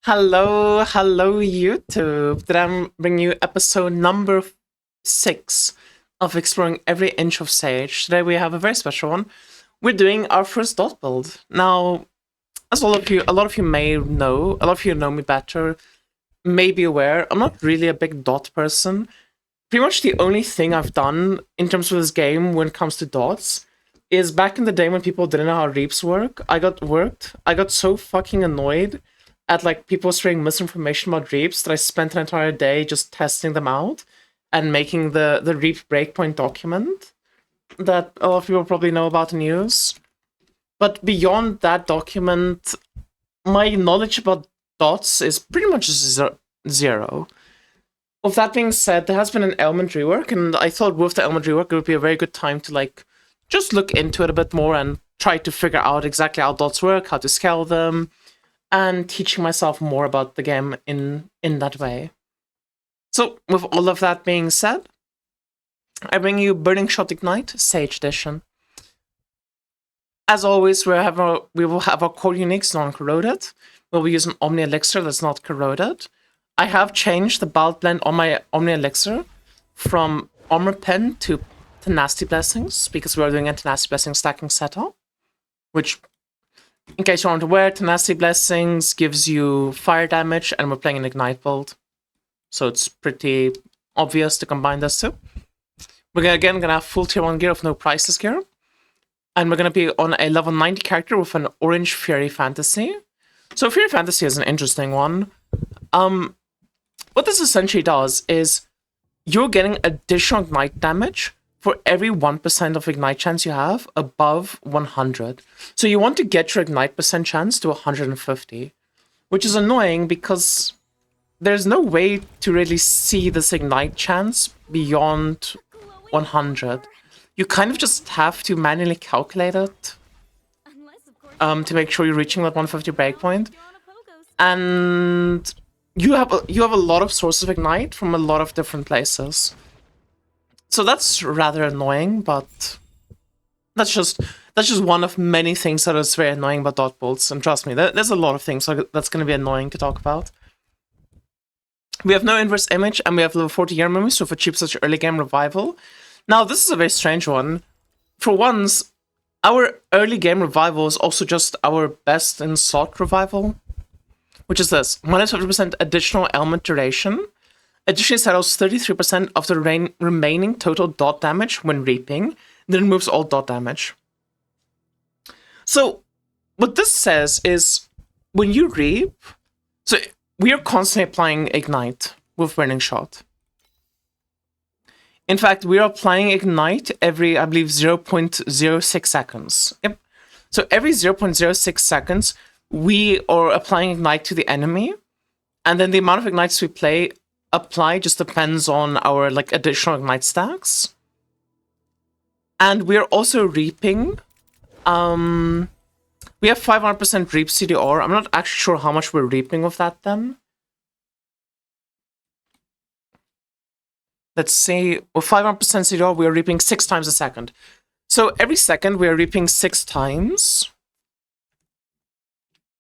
Hello, YouTube. Today I'm bringing you episode number 6 of Exploring Every Inch of Sage. Today we have a very special one. We're doing our first dot build. Now, as a lot of you may know, a lot of you know me better, may be aware, I'm not really a big dot person. Pretty much the only thing I've done in terms of this game when it comes to dots is back in the day when people didn't know how reaps work, I got so fucking annoyed at like people spreading misinformation about reaps that I spent an entire day just testing them out and making the reap breakpoint document that a lot of people probably know about and use. But beyond that document, my knowledge about dots is pretty much zero. With that being said, there has been an element rework, and I thought with the element rework it would be a very good time to like just look into it a bit more and try to figure out exactly how dots work, how to scale them, and teaching myself more about the game in that way. So, with all of that being said, I bring you Burning Shot Ignite, Sage Edition. As always, we will have our core uniques non-corroded. We'll use an Omni Elixir that's not corroded. I have changed the bald blend on my Omni Elixir from Armor Pen to Tenacity Blessings, because we are doing a Tenacity Blessing stacking setup, which, in case you aren't aware, Tenacity Blessings gives you fire damage, and we're playing an Ignite build. So it's pretty obvious to combine those two. We're gonna have full tier 1 gear with no priceless gear. And we're gonna be on a level 90 character with an orange Fury Fantasy. So Fury Fantasy is an interesting one. What this essentially does is you're getting additional Ignite damage for every 1% of Ignite chance you have above 100. So you want to get your Ignite percent chance to 150, which is annoying because there's no way to really see this Ignite chance beyond 100. You kind of just have to manually calculate it to make sure you're reaching that 150 breakpoint. And you have a lot of sources of Ignite from a lot of different places. So that's rather annoying, but that's just one of many things that is very annoying about dot builds. And trust me, there's a lot of things that's going to be annoying to talk about. We have no inverse image, and we have level 40 year memory, so for cheap such early game revival. Now, this is a very strange one. For once, our early game revival is also just our best in slot revival, which is this: minus 50% additional element duration. Additionally settles 33% of the remaining total dot damage when reaping, then removes all dot damage. So, what this says is, when you reap, so we are constantly applying Ignite with Burning Shot. In fact, we are applying Ignite every, I believe, 0.06 seconds. Yep. So every 0.06 seconds, we are applying Ignite to the enemy, and then the amount of Ignites we apply just depends on our like additional Ignite stacks. And we're also reaping. We have 500% reap CDR. I'm not actually sure how much we're reaping with that then. Let's say with 500% CDR, we are reaping 6 times a second. So every second we are reaping 6 times.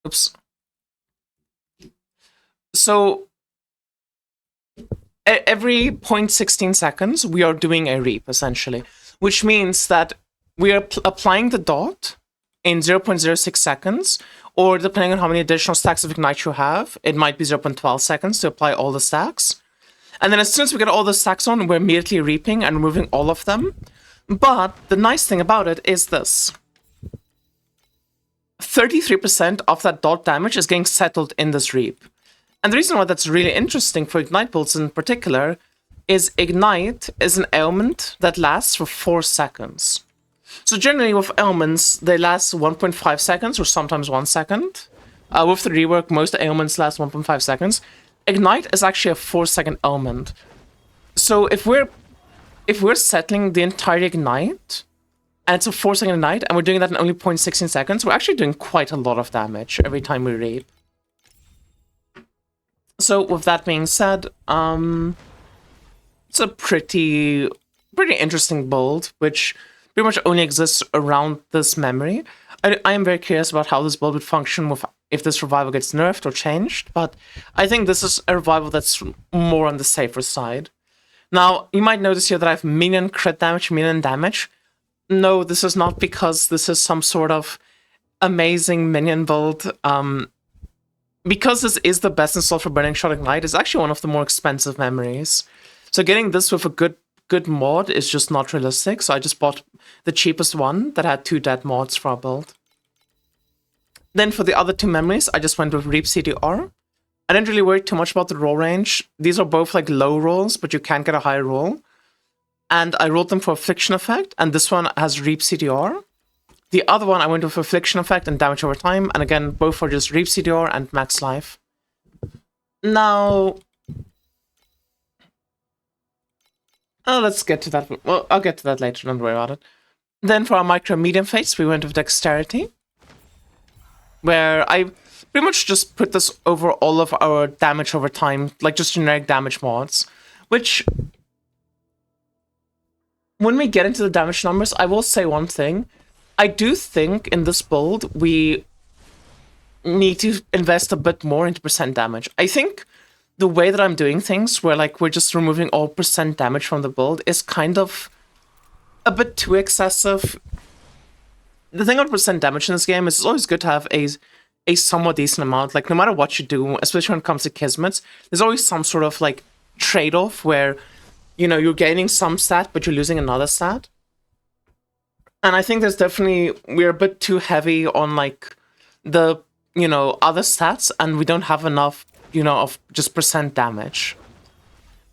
Oops. So every 0.16 seconds, we are doing a reap, essentially. Which means that we are applying the dot in 0.06 seconds, or depending on how many additional stacks of Ignite you have, it might be 0.12 seconds to apply all the stacks. And then as soon as we get all the stacks on, we're immediately reaping and removing all of them. But the nice thing about it is this: 33% of that dot damage is getting settled in this reap. And the reason why that's really interesting for Ignite builds in particular is Ignite is an element that lasts for 4 seconds. So generally with elements, they last 1.5 seconds or sometimes 1 second. With the rework, most elements last 1.5 seconds. Ignite is actually a 4-second element. So if we're settling the entire Ignite, and it's a 4-second Ignite, and we're doing that in only 0.16 seconds, we're actually doing quite a lot of damage every time we reap. So with that being said, it's a pretty interesting build, which pretty much only exists around this memory. I am very curious about how this build would function if this revival gets nerfed or changed, but I think this is a revival that's more on the safer side. Now, you might notice here that I have minion crit damage, minion damage. No, this is not because this is some sort of amazing minion build. Because this is the best install for Burning Shot Ignite, it's actually one of the more expensive memories. So getting this with a good mod is just not realistic, so I just bought the cheapest one that had 2 dead mods for our build. Then for the other 2 memories, I just went with Reap CDR. I didn't really worry too much about the roll range. These are both like low rolls, but you can get a higher roll. And I rolled them for Affliction Effect, and this one has Reap CDR. The other one I went with Affliction Effect and Damage Over Time, and again, both are just Reap CDR and Max Life. Now... let's get to that. Well, I'll get to that later, don't worry about it. Then for our micro medium phase, we went with Dexterity, where I pretty much just put this over all of our damage over time, like just generic damage mods, which, when we get into the damage numbers, I will say one thing. I do think in this build, we need to invest a bit more into percent damage. I think the way that I'm doing things, where like we're just removing all percent damage from the build, is kind of a bit too excessive. The thing about percent damage in this game is it's always good to have a somewhat decent amount. Like, no matter what you do, especially when it comes to Kismets, there's always some sort of like trade-off where, you know, you're gaining some stat, but you're losing another stat. And I think there's definitely, we're a bit too heavy on like the, you know, other stats, and we don't have enough, you know, of just percent damage.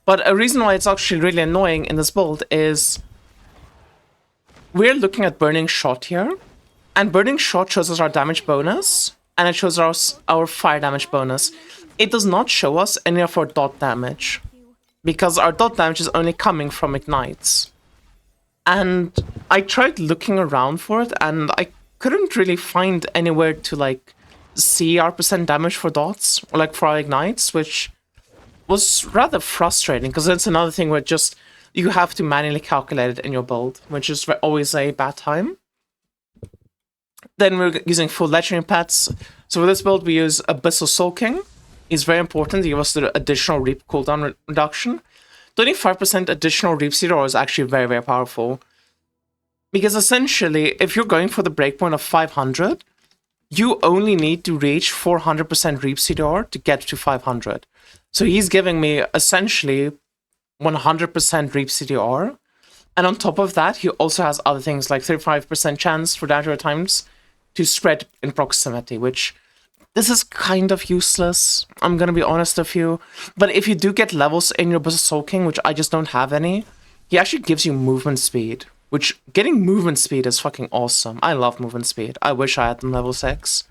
But a reason why it's actually really annoying in this build is we're looking at Burning Shot here, and Burning Shot shows us our damage bonus, and it shows us our fire damage bonus. It does not show us any of our dot damage, because our dot damage is only coming from ignites. And I tried looking around for it, and I couldn't really find anywhere to like see our percent damage for dots, or like for our ignites, which was rather frustrating, because it's another thing where just you have to manually calculate it in your build, which is always a bad time. Then we're using full legendary pets. So for this build, we use Abyssal Soul King. It's very important to give us the additional Reap cooldown reduction. 25% additional Reap CDR is actually very, very powerful. Because essentially, if you're going for the breakpoint of 500, you only need to reach 400% Reap CDR to get to 500. So he's giving me essentially 100% Reap CDR. And on top of that, he also has other things like 35% chance for damage over times to spread in proximity, which this is kind of useless. I'm gonna be honest with you. But if you do get levels in your Abyssal Soul King, which I just don't have any, he actually gives you movement speed, which getting movement speed is fucking awesome. I love movement speed. I wish I had them level 6,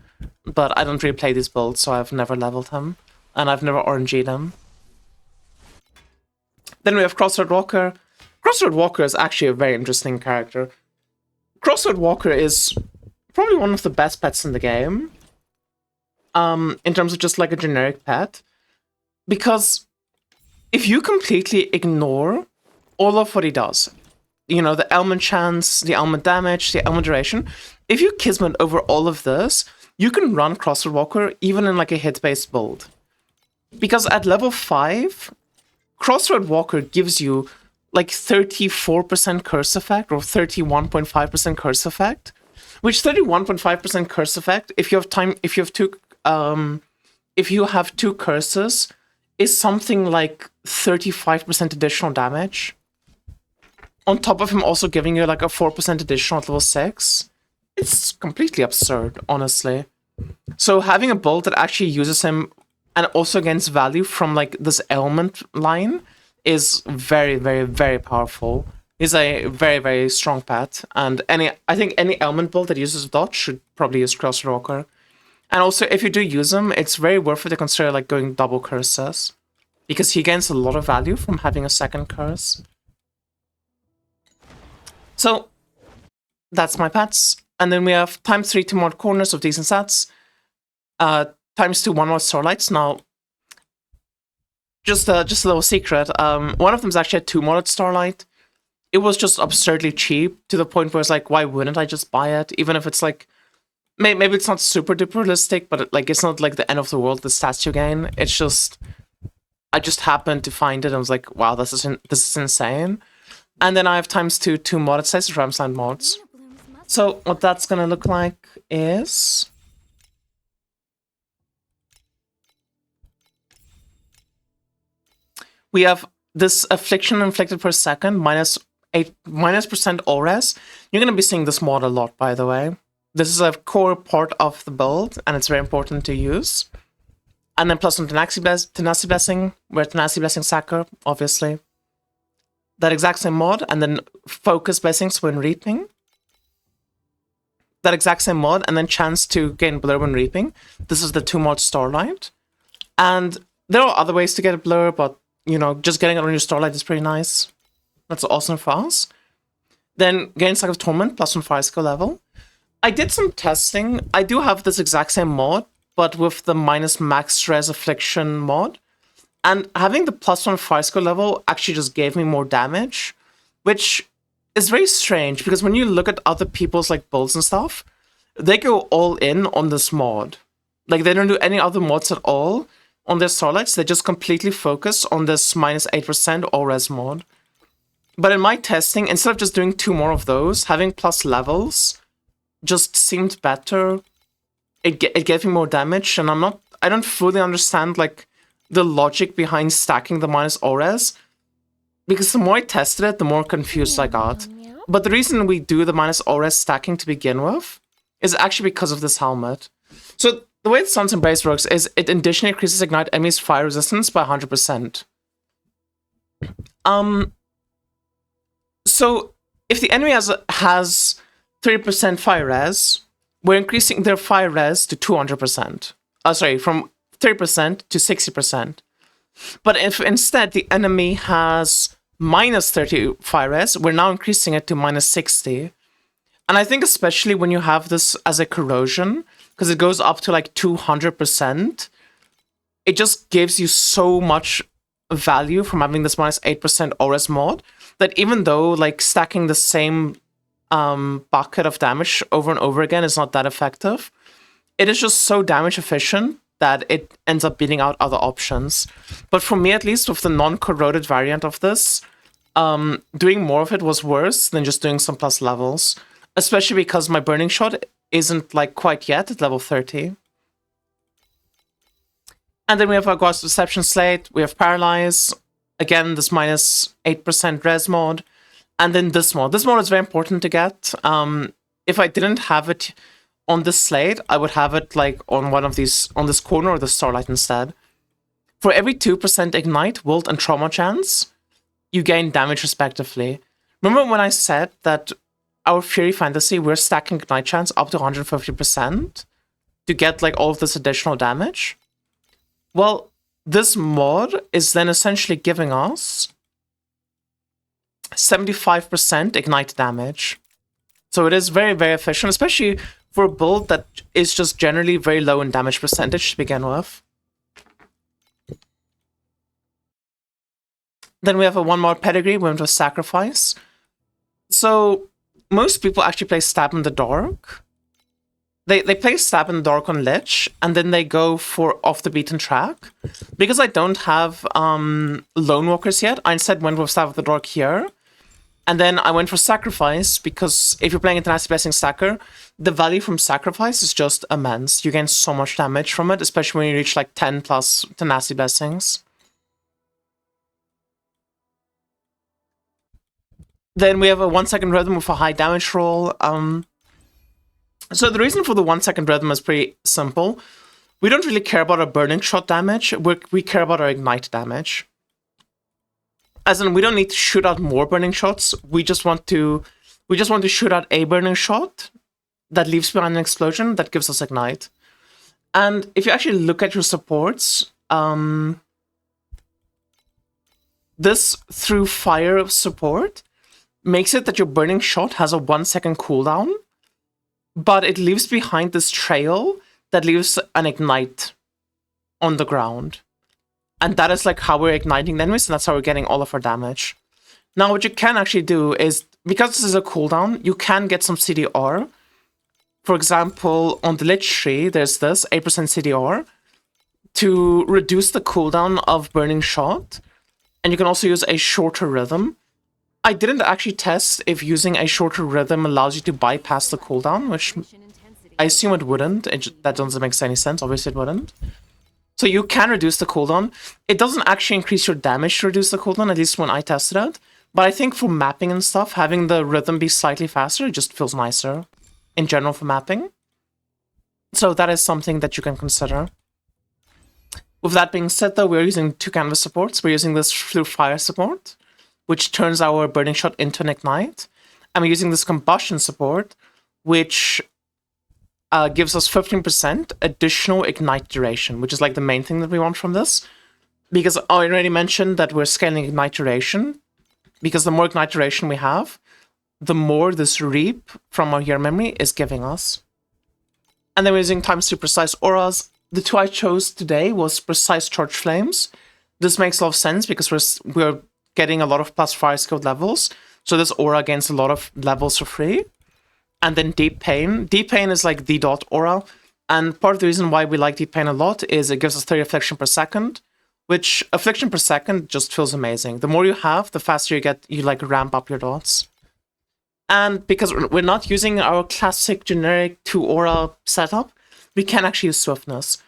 but I don't really play these builds, so I've never leveled him, and I've never RNG'd him. Then we have Crossroad Walker. Crossroad Walker is actually a very interesting character. Crossroad Walker is probably one of the best pets in the game, in terms of just like a generic pet, because if you completely ignore all of what he does, you know, the element chance, the element damage, the element duration, if you Kismet over all of this, you can run Crossroad Walker even in like a hit-based build. Because at level 5, Crossroad Walker gives you like 34% curse effect or 31.5% curse effect, which 31.5% curse effect, if you have two curses, is something like 35% additional damage. On top of him also giving you like a 4% additional at level 6. It's completely absurd, honestly. So having a build that actually uses him and also gains value from like this element line is very, very, very powerful. He's a very, very strong pet, and I think any element build that uses dot should probably use Crossroad Walker. And also, if you do use him, it's very worth it to consider like going double curses, because he gains a lot of value from having a second curse. So that's my pets, and then we have ×3 2 more corners of decent stats, ×2 1 more starlights. Now, just a little secret. One of them is actually a 2-modded starlight. It was just absurdly cheap to the point where it's like, why wouldn't I just buy it? Even if it's like maybe it's not super duper realistic, but like it's not like the end of the world, the stats you gain. It's just I just happened to find it and I was like, wow, this is insane. And then I have times two modded sites, Ramsland mods. So what that's gonna look like is we have this affliction inflicted per second minus% all res. You're gonna be seeing this mod a lot, by the way. This is a core part of the build, and it's very important to use. And then plus some Tenacity Blessing, we're Tenacity Blessing Sacker, obviously. That exact same mod, and then Focus Blessings when Reaping. That exact same mod, and then chance to gain Blur when Reaping. This is the 2 mod Starlight. And there are other ways to get a Blur, but, you know, just getting it on your Starlight is pretty nice. That's awesome for us. Then gain Sack of Torment, plus 1 fire skill level. I did some testing. I do have this exact same mod, but with the minus max res affliction mod. And having the plus 1 fire skill level actually just gave me more damage, which is very strange because when you look at other people's like builds and stuff, they go all in on this mod. Like they don't do any other mods at all on their Starlights. They just completely focus on this minus 8% all res mod. But in my testing, instead of just doing 2 more of those, having plus levels just seemed better. It gave me more damage, and I don't fully understand like the logic behind stacking the minus ores, because the more I tested it, the more confused I got. But the reason we do the minus ores stacking to begin with is actually because of this helmet. So the way the Sun's Embrace works is it additionally increases ignite enemies' fire resistance by 100%. So if the enemy has 30% fire res, we're increasing their fire res to 200%. From 30% to 60%. But if instead the enemy has minus 30 fire res, we're now increasing it to minus 60. And I think especially when you have this as a corrosion, because it goes up to like 200%, it just gives you so much value from having this minus 8% ORES mod that even though like stacking the same bucket of damage over and over again is not that effective, it is just so damage efficient that it ends up beating out other options. But for me, at least, with the non-corroded variant of this, doing more of it was worse than just doing some plus levels, especially because my Burning Shot isn't like quite yet at level 30. And then we have our God's Deception Slate, we have Paralyze, again, this minus 8% res mod, and then this mod. This mod is very important to get. If I didn't have it on this slate, I would have it like on one of these, on this corner or the Starlight instead. For every 2% Ignite, Wilt, and Trauma chance, you gain damage respectively. Remember when I said that our Fury Fantasy, we're stacking Ignite chance up to 150% to get like all of this additional damage? Well, this mod is then essentially giving us 75% Ignite damage. So it is very, very efficient, especially for a build that is just generally very low in damage percentage to begin with. Then we have a 1 mod Pedigree, we went with Sacrifice. So most people actually play Stab in the Dark. They play Stab in the Dark on Lich, and then they go for Off the Beaten Track. Because I don't have Lone Walkers yet, I instead went with Stab in the Dark here. And then I went for Sacrifice, because if you're playing a Tenacity Blessing stacker, the value from Sacrifice is just immense. You gain so much damage from it, especially when you reach like 10 plus Tenacity Blessings. Then we have a 1 second rhythm with a high damage roll. So the reason for the 1 second rhythm is pretty simple. We don't really care about our Burning Shot damage, we care about our Ignite damage. As in, we don't need to shoot out more Burning Shots, we just want to shoot out a Burning Shot that leaves behind an explosion that gives us Ignite. And if you actually look at your supports, this through fire support makes it that your Burning Shot has a 1 second cooldown, but it leaves behind this trail that leaves an Ignite on the ground. And that is like how we're igniting the enemies, and that's how we're getting all of our damage. Now, what you can actually do is, because this is a cooldown, you can get some CDR For example, on the Lich tree, there's this 8% CDR to reduce the cooldown of Burning Shot. And you can also use a shorter rhythm. I didn't actually test if using a shorter rhythm allows you to bypass the cooldown, which I assume it wouldn't. That doesn't make any sense. Obviously, it wouldn't. So you can reduce the cooldown. It doesn't actually increase your damage to reduce the cooldown, at least when I tested it. But I think for mapping and stuff, having the rhythm be slightly faster, it just feels nicer in general for mapping. So that is something that you can consider. With that being said, though, we're using 2 canvas supports. We're using this through fire support, which turns our burning shot into an ignite. And we're using this combustion support, which gives us 15% additional ignite duration, which is like the main thing that we want from this. Because I already mentioned that we're scaling ignite duration, because the more ignite duration we have, the more this reap from our hero memory is giving us. And then we're using times 2 precise auras. The 2 I chose today was precise charge flames. This makes a lot of sense because we're getting a lot of plus fire skill levels. So this aura gains a lot of levels for free. And then Deep Pain. Deep Pain is like the dot aura. And part of the reason why we like Deep Pain a lot is it gives us 30 affliction per second, which affliction per second just feels amazing. The more you have, the faster you like ramp up your dots. And because we're not using our classic generic 2 aura setup, we can actually use swiftness.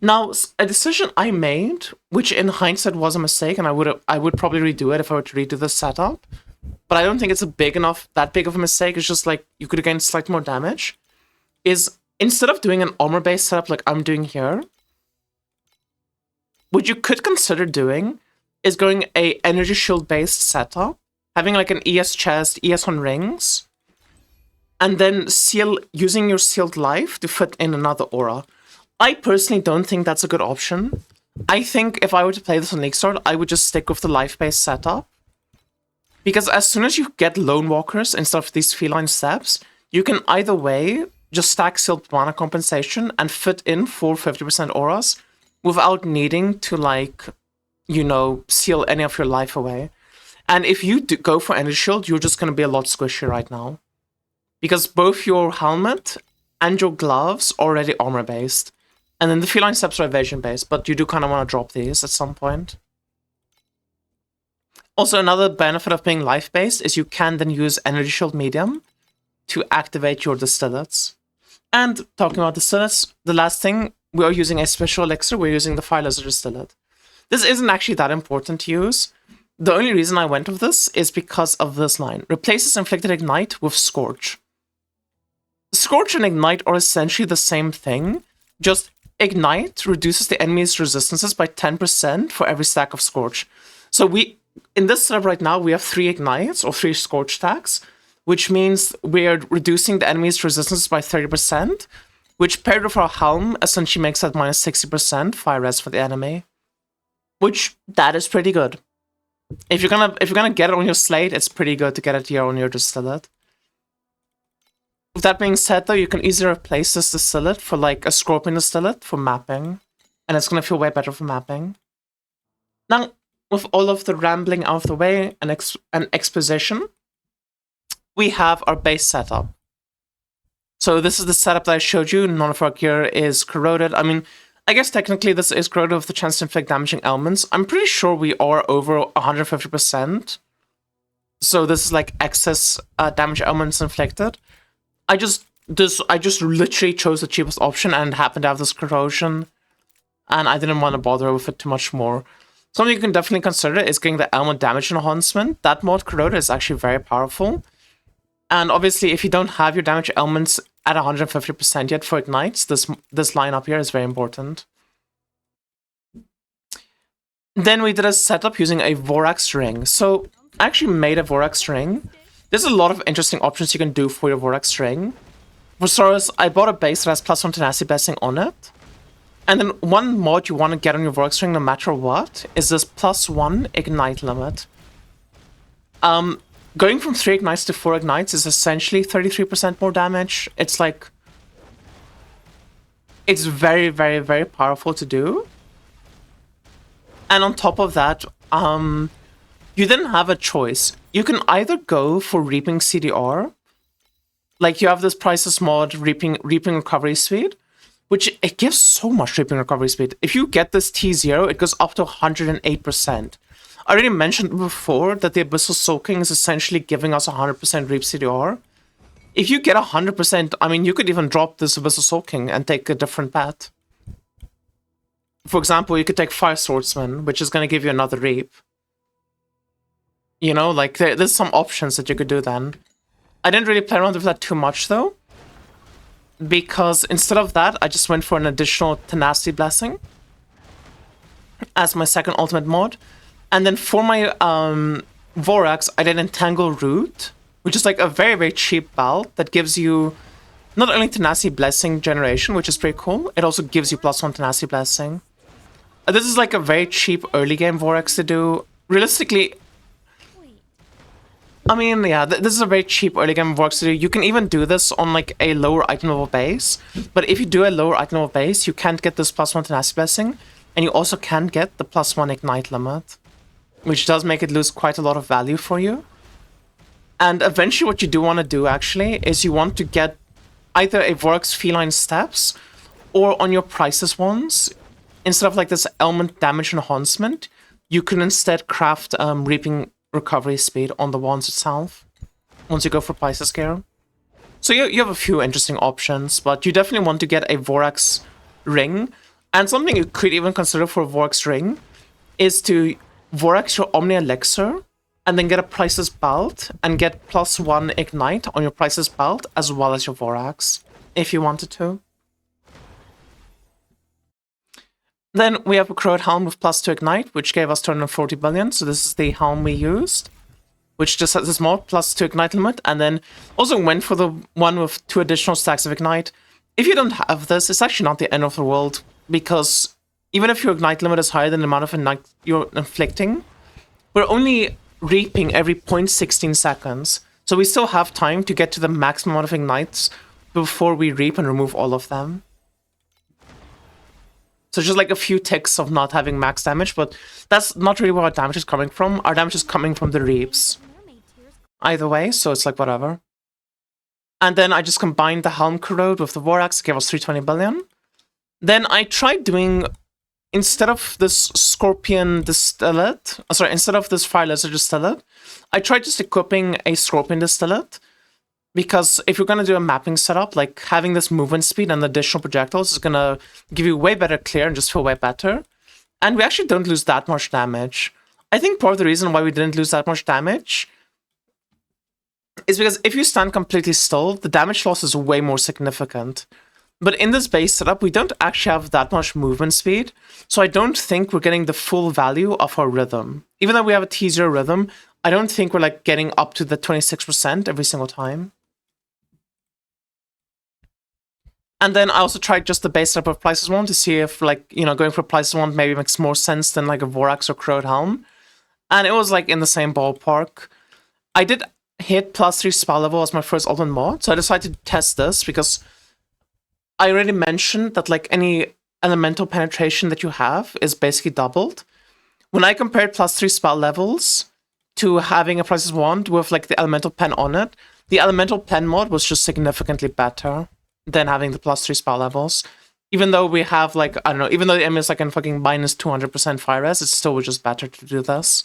Now, a decision I made, which in hindsight was a mistake, and I would probably redo it if I were to redo this setup, but I don't think it's that big of a mistake. It's just like you could have gained slightly more damage. Is instead of doing an armor-based setup like I'm doing here, what you could consider doing is going a energy shield-based setup, having like an ES chest, ES on rings, and then using your sealed life to fit in another aura. I personally don't think that's a good option. I think if I were to play this on League Start, I would just stick with the life-based setup. Because as soon as you get Lone Walkers instead of these feline steps, you can either way just stack sealed mana compensation and fit in full 50% auras without needing to, like, you know, seal any of your life away. And if you go for Energy Shield, you're just going to be a lot squishy right now. Because both your helmet and your gloves are already armor-based. And then the feline steps are evasion-based, but you do kind of want to drop these at some point. Also, another benefit of being life-based is you can then use Energy Shield Medium to activate your distillates. And talking about distillates, the last thing, we are using a special elixir, we're using the Fire Lizard Distillate. This isn't actually that important to use. The only reason I went with this is because of this line. Replaces Inflicted Ignite with Scorch. Scorch and Ignite are essentially the same thing, just Ignite reduces the enemy's resistances by 10% for every stack of Scorch. So in this setup right now, we have 3 Ignites, or 3 Scorch stacks, which means we are reducing the enemy's resistance by 30%, which paired with our Helm essentially makes that minus 60% fire res for the enemy. Which, that is pretty good. If you're gonna get it on your slate, it's pretty good to get it here on your distillate. With that being said, though, you can easily replace this distillate for like a Scorpion distillate for mapping, and it's gonna feel way better for mapping. Now, with all of the rambling out of the way and exposition, we have our base setup. So this is the setup that I showed you. None of our gear is corroded. I mean, I guess technically this is corroded with the chance to inflict damaging elements. I'm pretty sure we are over 150%. So this is like excess damage elements inflicted. I just literally chose the cheapest option and happened to have this corrosion, and I didn't want to bother with it too much more. Something you can definitely consider is getting the element damage enhancement. That mod corroded is actually very powerful. And obviously, if you don't have your damage elements at 150% yet for ignites, this line up here is very important. Then we did a setup using a Vorax ring. So I actually made a Vorax ring. There's a lot of interesting options you can do for your Vorax ring. For starters, I bought a base that has +1 tenacity besting on it. And then one mod you want to get on your Vorax ring no matter what is this +1 ignite limit. Going from 3 ignites to 4 ignites is essentially 33% more damage. It's like... it's very, very, very powerful to do. And on top of that, you then have a choice. You can either go for Reaping CDR, like you have this prices mod reaping recovery speed, which it gives so much reaping recovery speed. If you get this T0, it goes up to 108%. I already mentioned before that the Abyssal Soaking is essentially giving us 100% reap CDR. If you get 100%, I mean, you could even drop this Abyssal Soaking and take a different path. For example, you could take Fire Swordsman, which is going to give you another reap. You know, like, there's some options that you could do then. I didn't really play around with that too much, though. Because instead of that, I just went for an additional Tenacity Blessing as my second ultimate mod. And then for my Vorax, I did Entangle Root, which is like a very, very cheap belt that gives you not only Tenacity Blessing generation, which is pretty cool, it also gives you +1 Tenacity Blessing. This is like a very cheap early game Vorax to do. Realistically, I mean, yeah, this is a very cheap early game Vorax to do. You can even do this on like a lower item level base, but if you do a lower item level base, you can't get this +1 Tenacity Blessing, and you also can't get the +1 Ignite limit, which does make it lose quite a lot of value for you. And eventually what you do want to do, actually, is you want to get either a Vorax Feline Steps, or on your prices ones, instead of like this element damage enhancement, you can instead craft reaping recovery speed on the wands itself, once you go for prices scale. So you have a few interesting options, but you definitely want to get a Vorax ring, and something you could even consider for a Vorax ring is to Vorax your Omni Elixir, and then get a Prices belt, and get +1 Ignite on your Prices belt, as well as your Vorax, if you wanted to. Then we have a Crowed Helm with +2 Ignite, which gave us 240 billion, so this is the helm we used, which just has this mod +2 Ignite limit, and then also went for the one with 2 additional stacks of Ignite. If you don't have this, it's actually not the end of the world, because even if your Ignite limit is higher than the amount of Ignite you're inflicting, we're only reaping every 0.16 seconds, so we still have time to get to the maximum amount of Ignites before we reap and remove all of them. So just like a few ticks of not having max damage, but that's not really where our damage is coming from. Our damage is coming from the reaps. Either way, so it's like whatever. And then I just combined the Helm Corrode with the Vorax, gave us 320 billion. Then I tried doing, instead of this Scorpion Distillate, instead of this Fire Lizard Distillate, I tried just equipping a Scorpion Distillate. Because if you're going to do a mapping setup, like having this movement speed and additional projectiles is going to give you way better clear and just feel way better. And we actually don't lose that much damage. I think part of the reason why we didn't lose that much damage is because if you stand completely still, the damage loss is way more significant. But in this base setup, we don't actually have that much movement speed, so I don't think we're getting the full value of our rhythm. Even though we have a T0 rhythm, I don't think we're like getting up to the 26% every single time. And then I also tried just the base setup of Prices 1 to see if, like, you know, going for Prices 1 maybe makes more sense than like a Vorax or Crowed Helm. And it was like in the same ballpark. I did hit +3 spell level as my first ultimate mod, so I decided to test this because I already mentioned that like any elemental penetration that you have is basically doubled. When I compared +3 spell levels to having a Prices 1 with like the elemental pen on it, the elemental pen mod was just significantly better than having the +3 spell levels. Even though we have like, I don't know, even though the enemy is like in fucking minus 200% fire res, it's still just better to do this.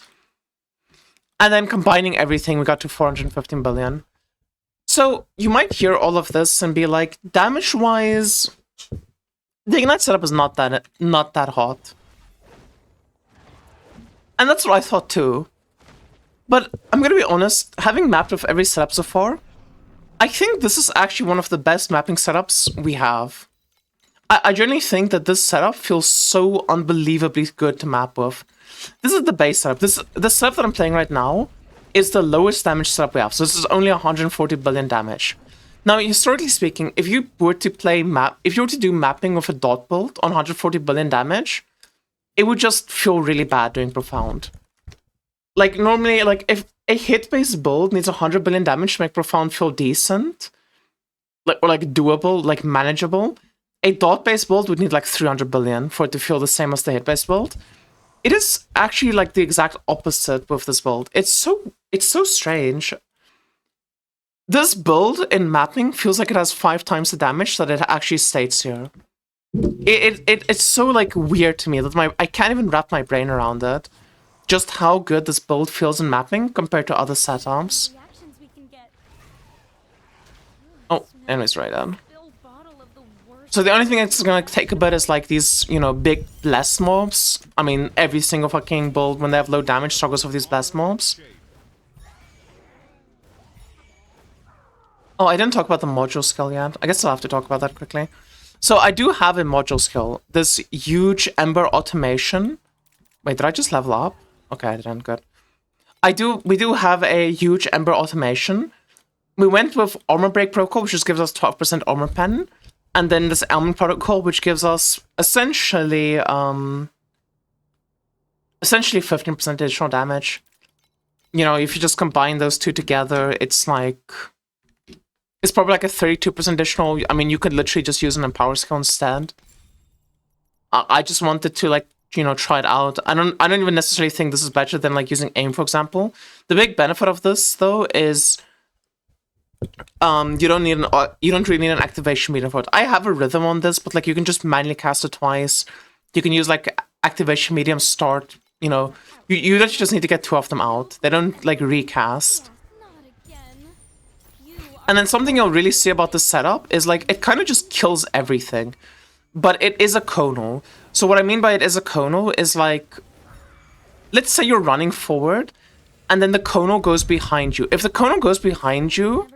And then combining everything, we got to 415 billion. So you might hear all of this and be like, damage-wise, the Ignite setup is not that hot. And that's what I thought too. But I'm gonna be honest, having mapped with every setup so far, I think this is actually one of the best mapping setups we have. I generally think that this setup feels so unbelievably good to map with. This is the base setup. The setup that I'm playing right now is the lowest damage setup we have. So this is only 140 billion damage. Now, historically speaking, if you were to do mapping with a dot build on 140 billion damage, it would just feel really bad doing Profound. Like, normally, like, if a hit-based build needs 100 billion damage to make Profound feel decent, like, or, like, doable, like, manageable, a dot-based build would need, like, 300 billion for it to feel the same as the hit-based build. It is actually, like, the exact opposite with this build. It's so strange. This build in mapping feels like it has 5 times the damage that it actually states here. It's so like weird to me that I can't even wrap my brain around it. Just how good this build feels in mapping compared to other setups. Oh, anyways, right then. So the only thing that's gonna take a bit is like these, you know, big blast mobs. I mean, every single fucking build when they have low damage struggles with these blast mobs. Oh, I didn't talk about the module skill yet. I guess I'll have to talk about that quickly. So I do have a module skill. This huge Ember automation. Wait, did I just level up? Okay, I didn't. Good. We do have a huge Ember automation. We went with Armor Break Protocol, which just gives us 12% armor pen. And then this Element Protocol, which gives us essentially 15% additional damage. You know, if you just combine those two together, it's like... It's probably like a 32% additional. I mean, you could literally just use an Empower skill instead. I just wanted to, like, you know, try it out. I don't even necessarily think this is better than, like, using aim, for example. The big benefit of this, though, is... you don't really need an activation meter for it. I have a rhythm on this, but like you can just manually cast it twice. You can use like activation medium start. You know, you literally just need to get 2 of them out. They don't like recast. And then something you'll really see about this setup is like it kind of just kills everything, but it is a conal. So what I mean by it is a conal is like, let's say you're running forward, and then the conal goes behind you. If the conal goes behind you,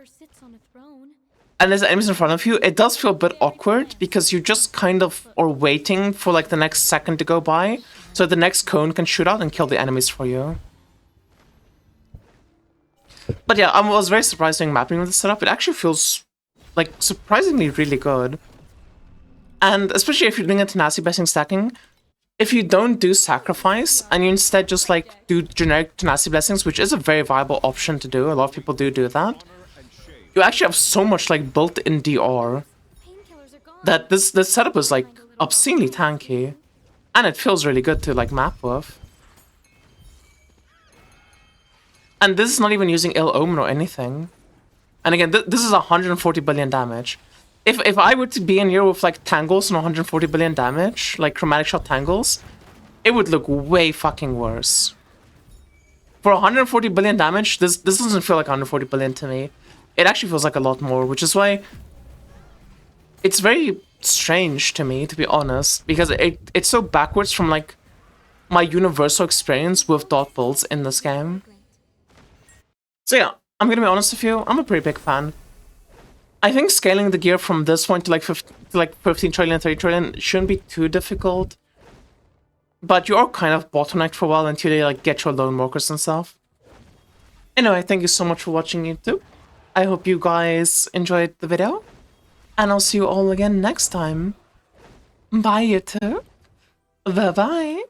and there's enemies in front of you, it does feel a bit awkward because you just kind of are waiting for like the next second to go by so the next cone can shoot out and kill the enemies for you. But yeah, I was very surprised doing mapping with this setup. It actually feels like surprisingly really good. And especially if you're doing a tenacity blessing stacking, if you don't do sacrifice and you instead just like do generic tenacity blessings, which is a very viable option to do, a lot of people do that. You actually have so much like built-in DR that this setup is like obscenely tanky, and it feels really good to like map with. And this is not even using Ill Omen or anything. And again, this is 140 billion damage. If I were to be in here with like tangles and 140 billion damage, like chromatic shot tangles, it would look way fucking worse. For 140 billion damage, this doesn't feel like 140 billion to me. It actually feels like a lot more, which is why it's very strange to me, to be honest, because it's so backwards from like my universal experience with dot builds in this game. So yeah, I'm gonna be honest with you, I'm a pretty big fan. I think scaling the gear from this point to like 15 trillion, 30 trillion shouldn't be too difficult. But you are kind of bottlenecked for a while until you like get your lone workers and stuff. Anyway, thank you so much for watching YouTube. I hope you guys enjoyed the video. And I'll see you all again next time. Bye YouTube. Bye bye.